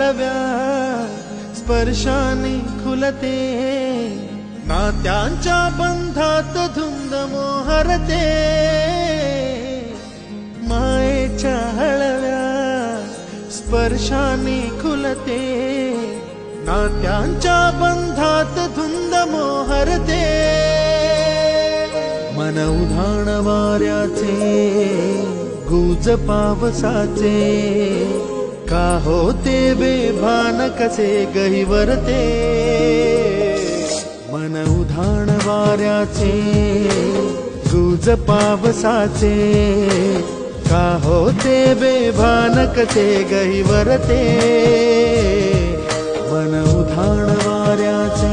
हळव्या स्पर्शाने खुलते, नात्यांच्या बंधात धुंद मोहरते, मायेच्या हळव्या स्पर्शाने खुलते, नात्यांच्या बंधात धुंद मोहरते, मन उधाण वाऱ्याचे गुज पावसाचे, का होते बेभान कसे गहिवरते, मन उधाण वाऱ्याचे गुज पावसाचे, का होते बेभान कसे गहिवरते, मन उधाण वाऱ्याचे